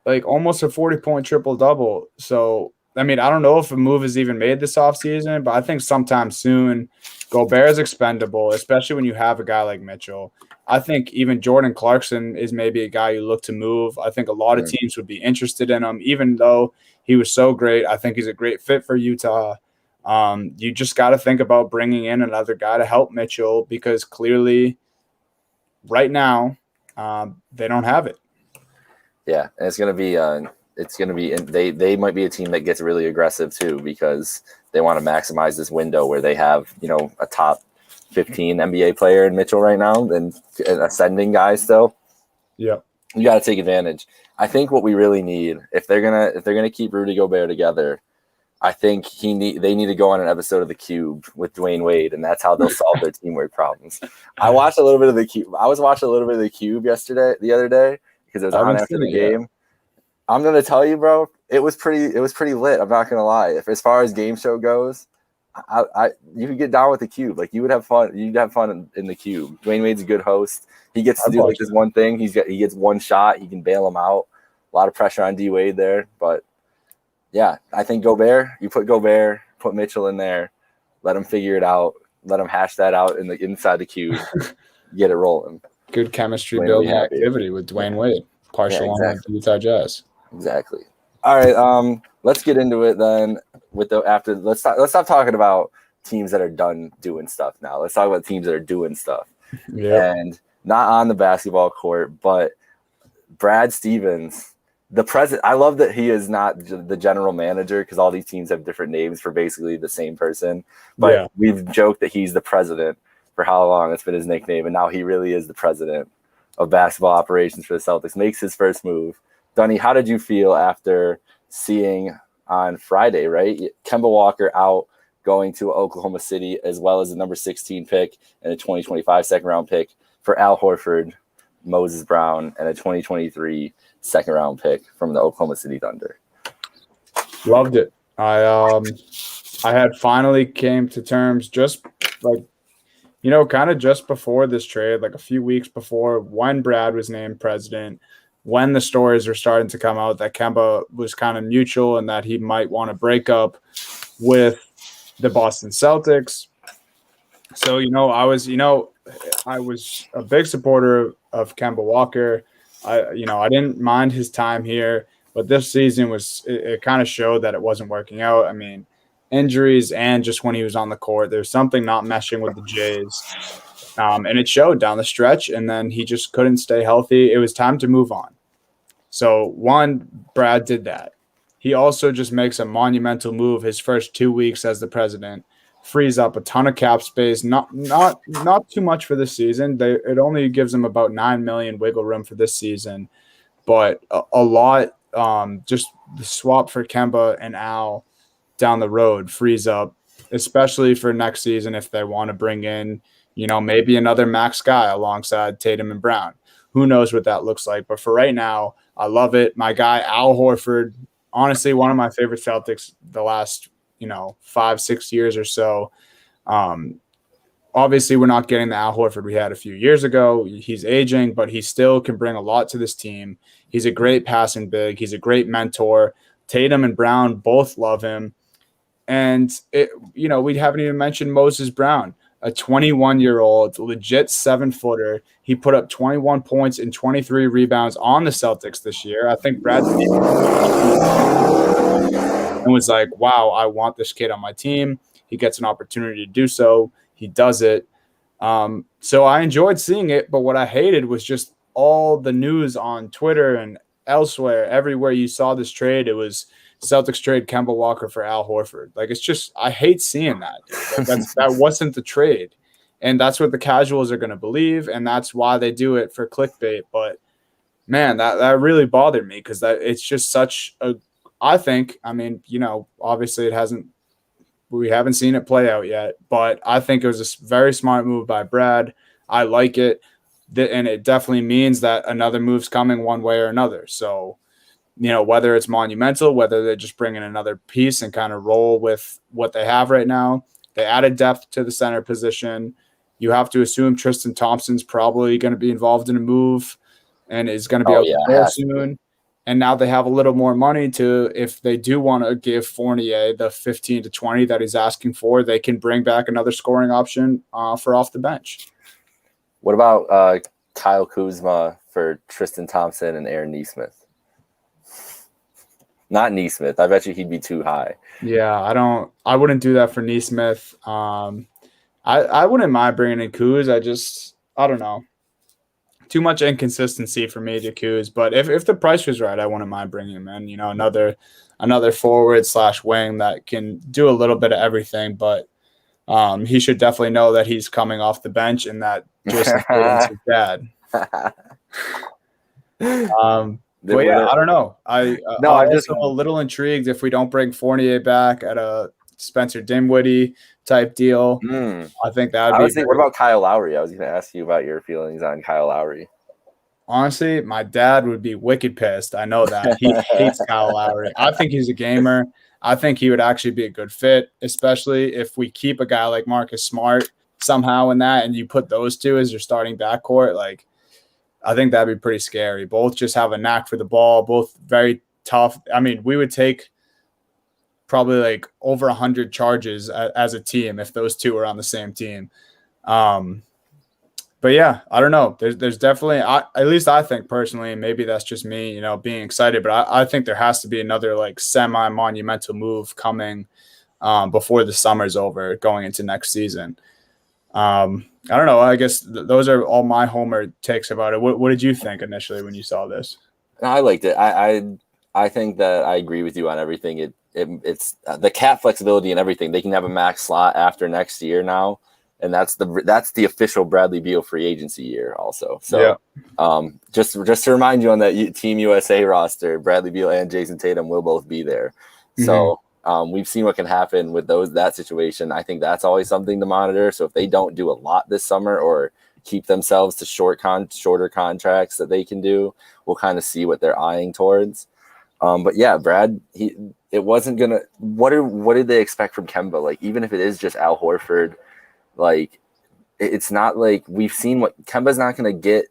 Like almost a 40-point triple-double. So, I mean, I don't know if a move is even made this offseason, but I think sometime soon Gobert is expendable, especially when you have a guy like Mitchell. I think even Jordan Clarkson is maybe a guy you look to move. I think a lot of teams would be interested in him, even though he was so great. I think he's a great fit for Utah. You just got to think about bringing in another guy to help Mitchell, because clearly right now they don't have it. Yeah, and it's going to be they might be a team that gets really aggressive too, because they want to maximize this window where they have, a top 15 NBA player in Mitchell right now, and an ascending guy still. Yeah. You got to take advantage. I think what we really need, if they're gonna keep Rudy Gobert together, I think they need to go on an episode of The Cube with Dwayne Wade, and that's how they'll solve their teamwork problems. I watched a little bit of The Cube. I was watching a little bit of The Cube the other day, because it was on after the game. Yet. I'm gonna tell you, bro, it was pretty lit. I'm not gonna lie. As far as game show goes, you could get down with The Cube. Like, you would have fun. You'd have fun in The Cube. Dwayne Wade's a good host. He gets to do like this one thing. He gets one shot. He can bail him out. A lot of pressure on D Wade there, but yeah, I think Gobert. You put Gobert, put Mitchell in there, let him figure it out. Let him hash that out inside the cube. Get it rolling. Good chemistry building activity with Dwayne Wade, partial on the Utah Jazz. Exactly. All right, let's get into it then. Let's stop talking about teams that are done doing stuff now. Let's talk about teams that are doing stuff. Yeah. And not on the basketball court, but Brad Stevens, the president. I love that he is not the general manager, because all these teams have different names for basically the same person. But we've joked that he's the president for how long. It's been his nickname, and now he really is the president of basketball operations for the Celtics. Makes his first move. Dunny, how did you feel after seeing on Friday, right? Kemba Walker out, going to Oklahoma City, as well as the number 16 pick and a 2025 second-round pick for Al Horford, Moses Brown, and a 2023 second-round pick from the Oklahoma City Thunder. Loved it. I had finally came to terms just like, kind of just before this trade, like a few weeks before, when Brad was named president, when the stories were starting to come out that Kemba was kind of neutral and that he might want to break up with the Boston Celtics. So, I was a big supporter of Kemba Walker. I didn't mind his time here, but this season it kind of showed that it wasn't working out. I mean, injuries and just when he was on the court, there's something not meshing with the Jays. And it showed down the stretch, and then he just couldn't stay healthy. It was time to move on. So, Brad did that. He also just makes a monumental move his first 2 weeks as the president, frees up a ton of cap space, not too much for this season. It only gives him about $9 million wiggle room for this season, but a lot. Just the swap for Kemba and Al down the road frees up, especially for next season if they want to bring in, maybe another max guy alongside Tatum and Brown. Who knows what that looks like? But for right now, I love it. My guy Al Horford, honestly, one of my favorite Celtics the last 5-6 years or so. Obviously, we're not getting the Al Horford we had a few years ago. He's aging, but he still can bring a lot to this team. He's a great passing big. He's a great mentor. Tatum and Brown both love him. And, we haven't even mentioned Moses Brown, a 21-year-old, legit 7-footer. He put up 21 points and 23 rebounds on the Celtics this year. I think Brad Stevens and was like, wow, I want this kid on my team. he gets an opportunity to do so, he does it. So I enjoyed seeing it, but what I hated was just all the news on Twitter and elsewhere. Everywhere you saw this trade, it was Celtics trade Kemba Walker for Al Horford. Like, it's just, I hate seeing that, dude. Like, that wasn't the trade. And that's what the casuals are going to believe, and that's why they do it for clickbait. But man, that really bothered me because it's just such a. I think, I mean, obviously we haven't seen it play out yet, but I think it was a very smart move by Brad. I like it, and it definitely means that another move's coming one way or another. So, whether it's monumental, whether they just bring in another piece and kind of roll with what they have right now. They added depth to the center position. You have to assume Tristan Thompson's probably going to be involved in a move and is going to be out the door soon. And now they have a little more money to, if they do want to give Fournier the 15 to 20 that he's asking for, they can bring back another scoring option for off the bench. What about Kyle Kuzma for Tristan Thompson and Aaron Nesmith? Not Nesmith. I bet you he'd be too high. Yeah, I wouldn't do that for Nesmith. I wouldn't mind bringing in Kuz. I don't know. Too much inconsistency for me to Kuz. But if the price was right, I wouldn't mind bringing him in. Another forward / wing that can do a little bit of everything. But he should definitely know that he's coming off the bench and that Jason Tatum's his dad. But yeah, I don't know. I'm just a little intrigued if we don't bring Fournier back at a Spencer Dinwiddie type deal. I think that would be. What about Kyle Lowry? I was going to ask you about your feelings on Kyle Lowry. Honestly, my dad would be wicked pissed. I know that. He hates Kyle Lowry. I think he's a gamer. I think he would actually be a good fit, especially if we keep a guy like Marcus Smart somehow in that and you put those two as your starting backcourt. Like, I think that'd be pretty scary. Both just have a knack for the ball, both very tough. I mean, we would take probably like over 100 charges as a team if those two were on the same team. But yeah, I don't know. There's definitely, at least I think personally, and maybe that's just me, being excited, but I think there has to be another like semi-monumental move coming before the summer's over, going into next season. I don't know. I guess those are all my homer takes about it. What did you think initially when you saw this? I liked it. I think that I agree with you on everything. It's the cap flexibility and everything. They can have a max slot after next year now, and that's the official Bradley Beal free agency year also. So just to remind you on that Team USA roster, Bradley Beal and Jason Tatum will both be there. Mm-hmm. So we've seen what can happen with that situation. I think that's always something to monitor. So if they don't do a lot this summer or keep themselves to shorter contracts that they can do, we'll kind of see what they're eyeing towards. But yeah, Brad, it wasn't gonna. What did they expect from Kemba? Like, even if it is just Al Horford, like it's not like we've seen what Kemba's not gonna get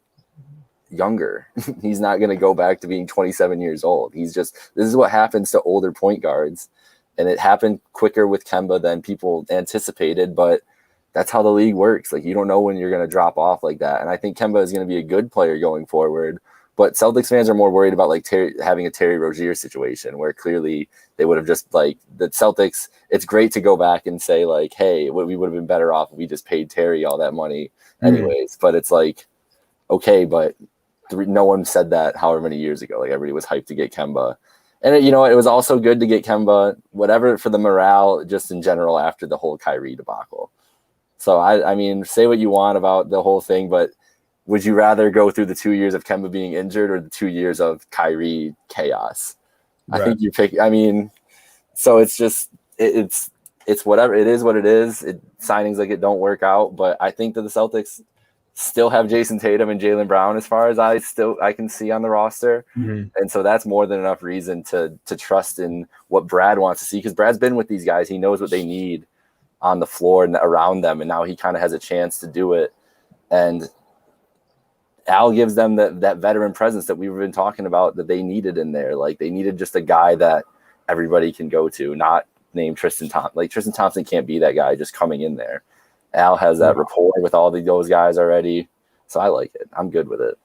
younger. He's not gonna go back to being 27 years old. This is what happens to older point guards, and it happened quicker with Kemba than people anticipated. But that's how the league works. Like, you don't know when you're gonna drop off like that. And I think Kemba is gonna be a good player going forward. But Celtics fans are more worried about like having a Terry Rozier situation where clearly they would have just like the Celtics. It's great to go back and say like, hey, we would have been better off if we just paid Terry all that money anyways. But it's like, okay, but no one said that however many years ago. Like, everybody was hyped to get Kemba. And it was also good to get Kemba, whatever, for the morale just in general after the whole Kyrie debacle. So I mean, say what you want about the whole thing, but would you rather go through the 2 years of Kemba being injured or the 2 years of Kyrie chaos? Right. I think you pick. I mean, so it's just it's whatever. It is what it is. Signings like it don't work out, but I think that the Celtics still have Jason Tatum and Jaylen Brown as far as I can see on the roster, and so that's more than enough reason to trust in what Brad wants to see, because Brad's been with these guys. He knows what they need on the floor and around them, and now he kind of has a chance to do it. And Al gives them that veteran presence that we've been talking about that they needed in there. Like, they needed just a guy that everybody can go to, not named Tristan Thompson. Like, Tristan Thompson can't be that guy just coming in there. Al has that rapport with all those guys already. So I like it. I'm good with it.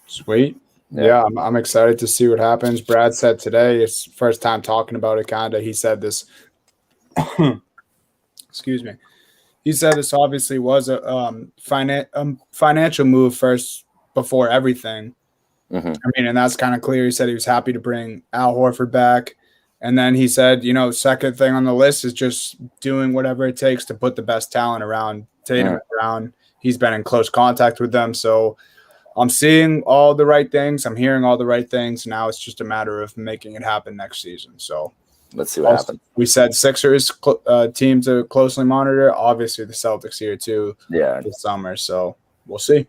Sweet. Yeah, I'm excited to see what happens. Brad said today, it's first time talking about it kind of. He said this excuse me. He said this obviously was a financial move first before everything. Mm-hmm. I mean, and that's kind of clear. He said he was happy to bring Al Horford back. And then he said, second thing on the list is just doing whatever it takes to put the best talent around Tatum and Brown. He's been in close contact with them. So I'm seeing all the right things. I'm hearing all the right things. Now it's just a matter of making it happen next season. So let's see what happens. We said Sixers team to closely monitor. Obviously, the Celtics here too. Yeah, this summer. So we'll see.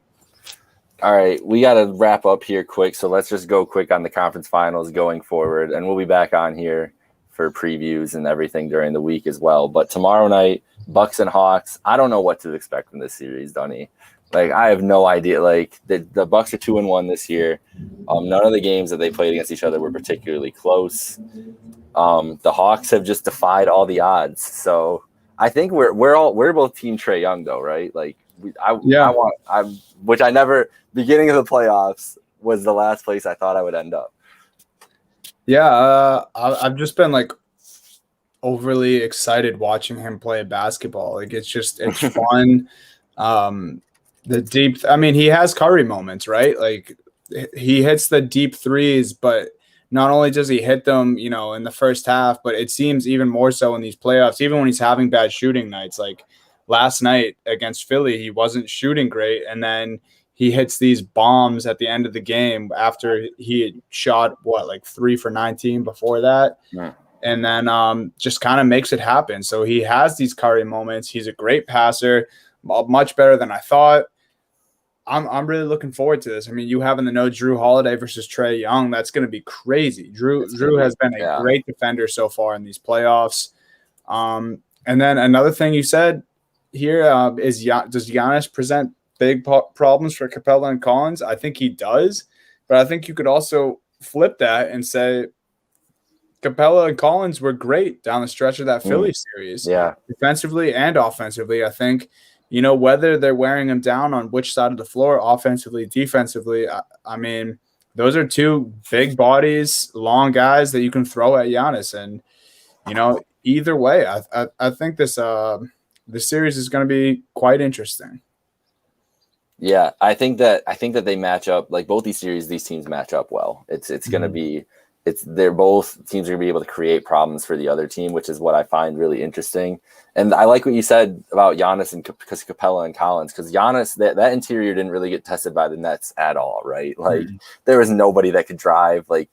All right, we got to wrap up here quick. So let's just go quick on the conference finals going forward, and we'll be back on here for previews and everything during the week as well. But tomorrow night, Bucks and Hawks. I don't know what to expect from this series, Dunny. Like, I have no idea. Like, the Bucks are 2-1 this year. None of the games that they played against each other were particularly close. The Hawks have just defied all the odds. So I think we're both Team Trae Young, though, right? Like, beginning of the playoffs was the last place I thought I would end up. Yeah, I've just been like overly excited watching him play basketball. Like it's fun. He has Curry moments, right? Like he hits the deep threes, but not only does he hit them, in the first half, but it seems even more so in these playoffs, even when he's having bad shooting nights. Like last night against Philly, he wasn't shooting great, and then he hits these bombs at the end of the game after he had shot 3 for 19 before that. Yeah. And then just kind of makes it happen. So he has these Curry moments. He's a great passer, much better than I thought. I'm really looking forward to this. I mean, you having to know Drew Holiday versus Trae Young, that's going to be crazy. Drew has been a great defender so far in these playoffs. And then another thing you said here is does Giannis present big problems for Capella and Collins? I think he does, but I think you could also flip that and say Capella and Collins were great down the stretch of that Philly series. Yeah. Defensively and offensively. I think, whether they're wearing him down on which side of the floor, offensively, defensively, I mean, those are two big bodies, long guys that you can throw at Giannis. And, either way, I think this series is going to be quite interesting. Yeah, I think that they match up, like both these teams match up well. It's going to be they're both teams are going to be able to create problems for the other team, which is what I find really interesting. And I like what you said about Giannis and Capella and Collins, because Giannis, that interior didn't really get tested by the Nets at all, right? Like there was nobody that could drive. Like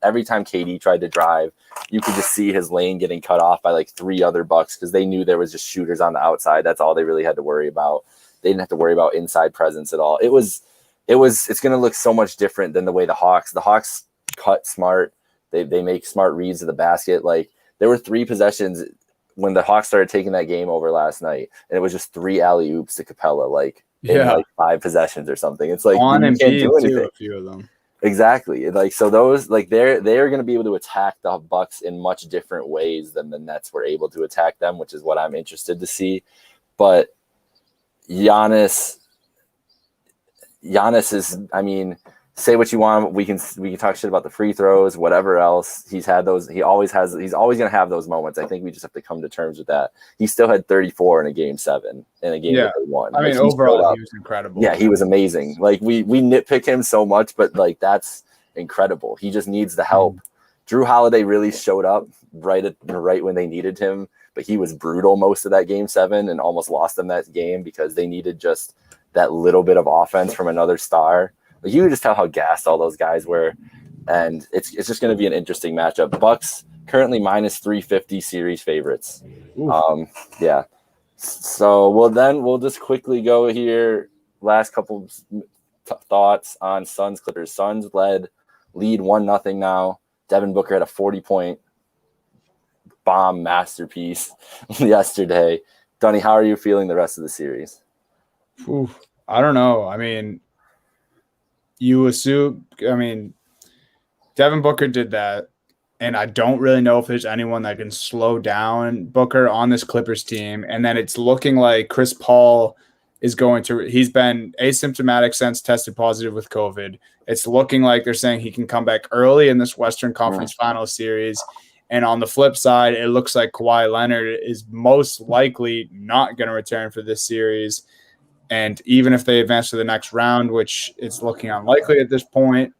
every time KD tried to drive, you could just see his lane getting cut off by like 3 other Bucks because they knew there was just shooters on the outside. That's all they really had to worry about. They didn't have to worry about inside presence at all. It's going to look so much different than the way the Hawks cut smart. They make smart reads to the basket. Like there were 3 possessions when the Hawks started taking that game over last night, and it was just 3 alley-oops to Capella, in like 5 possessions or something. It's like on you can't do anything. Too, a few of them. Exactly. Like so those they're going to be able to attack the Bucks in much different ways than the Nets were able to attack them, which is what I'm interested to see. But Giannis is, I mean, say what you want. We can talk shit about the free throws, whatever else. He's had those. He's always going to have those moments. I think we just have to come to terms with that. He still had 34 in a game 7 in a game that they won. I mean, overall, he was incredible. Yeah, he was amazing. Like we nitpick him so much, but like that's incredible. He just needs the help. Drew Holiday really showed up right when they needed him, but he was brutal most of that game 7 and almost lost them that game because they needed just that little bit of offense from another star. Like you could just tell how gassed all those guys were, and it's just going to be an interesting matchup. Bucks currently -350 series favorites. Yeah. So we'll just quickly go here. Last couple thoughts on Suns Clippers. Suns lead 1-0 now. Devin Booker had a 40-point bomb masterpiece yesterday. Dunny, how are you feeling the rest of the series? I don't know. I mean, Devin Booker did that, and I don't really know if there's anyone that can slow down Booker on this Clippers team. And then it's looking like Chris Paul is he's been asymptomatic since tested positive with COVID. It's looking like they're saying he can come back early in this Western Conference Finals series. And on the flip side, it looks like Kawhi Leonard is most likely not going to return for this series. And even if they advance to the next round, which is looking unlikely at this point,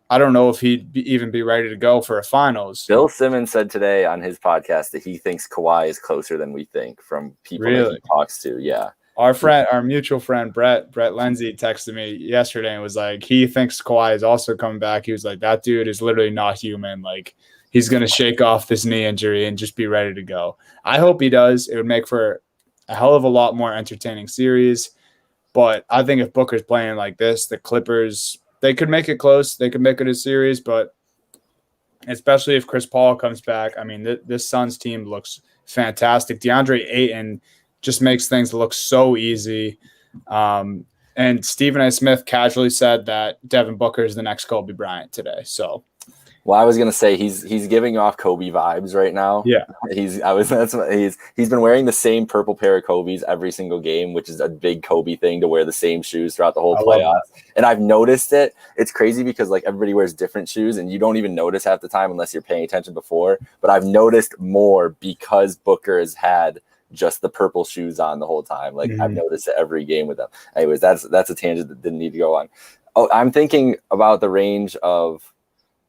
I don't know if he'd even be ready to go for a finals. Bill Simmons said today on his podcast that he thinks Kawhi is closer than we think from people that he talks to. Yeah. Our mutual friend, Brett Lindsay, texted me yesterday and was like, he thinks Kawhi is also coming back. He was like, that dude is literally not human. Like, he's going to shake off this knee injury and just be ready to go. I hope he does. It would make for a hell of a lot more entertaining series. But I think if Booker's playing like this, the Clippers, they could make it close. They could make it a series. But especially if Chris Paul comes back, I mean, this Suns team looks fantastic. DeAndre Ayton just makes things look so easy. And Stephen A. Smith casually said that Devin Booker is the next Kobe Bryant today. So, well, I was gonna say he's giving off Kobe vibes right now. Yeah, he's been wearing the same purple pair of Kobe's every single game, which is a big Kobe thing to wear the same shoes throughout the whole playoffs. And I've noticed it. It's crazy because like everybody wears different shoes, and you don't even notice half the time unless you're paying attention before. But I've noticed more because Booker has had just the purple shoes on the whole time. Like I've noticed it every game with them. Anyways, that's a tangent that didn't need to go on. Oh, I'm thinking about the range of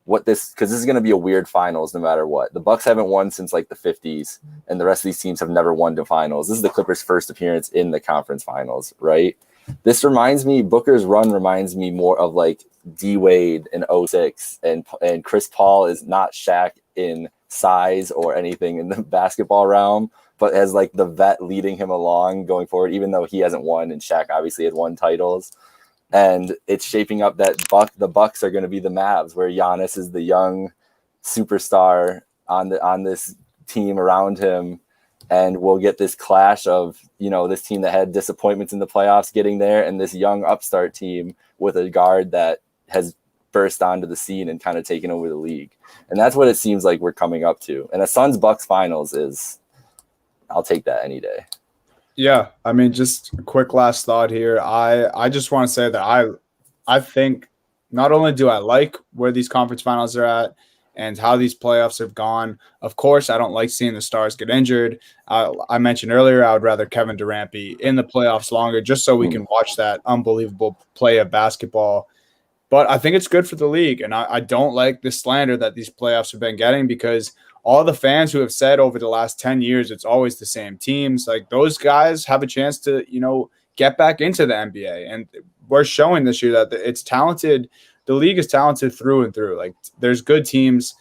what this, because this is going to be a weird finals no matter what. The Bucks haven't won since like the 50s, and the rest of these teams have never won to finals. This is the Clippers' first appearance in the conference finals, right? This reminds me, Booker's run reminds me more of like D Wade in 06, and Chris Paul is not Shaq in size or anything in the basketball realm, but as like the vet leading him along going forward, even though he hasn't won, and Shaq obviously had won titles. And it's shaping up that the Bucks are going to be the Mavs, where Giannis is the young superstar on this team around him, and we'll get this clash of, you know, this team that had disappointments in the playoffs getting there, and this young upstart team with a guard that has burst onto the scene and kind of taken over the league. And that's what it seems like we're coming up to. And a Suns Bucks finals is, I'll take that any day. Yeah, I mean, just a quick last thought here. I just want to say that I think not only do I like where these conference finals are at and how these playoffs have gone. Of course, I don't like seeing the stars get injured. I mentioned earlier I would rather Kevin Durant be in the playoffs longer just so we can watch that unbelievable play of basketball. But I think it's good for the league, and I don't like the slander that these playoffs have been getting, because all the fans who have said over the last 10 years it's always the same teams, like those guys have a chance to, you know, get back into the NBA. And we're showing this year that it's talented. The league is talented through and through. Like there's good teams,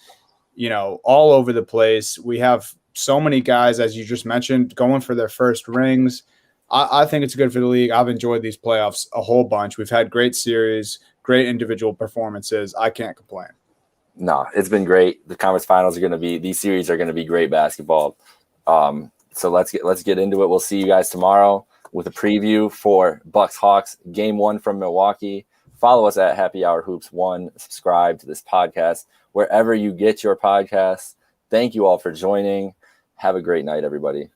you know, all over the place. We have so many guys, as you just mentioned, going for their first rings. I think it's good for the league. I've enjoyed these playoffs a whole bunch. We've had great series, great individual performances. I can't complain. No, it's been great. The conference finals are going to be, these series are going to be great basketball. So let's get into it. We'll see you guys tomorrow with a preview for Bucks Hawks game 1 from Milwaukee. Follow us at Happy Hour Hoops 1. Subscribe to this podcast wherever you get your podcasts. Thank you all for joining. Have a great night, everybody.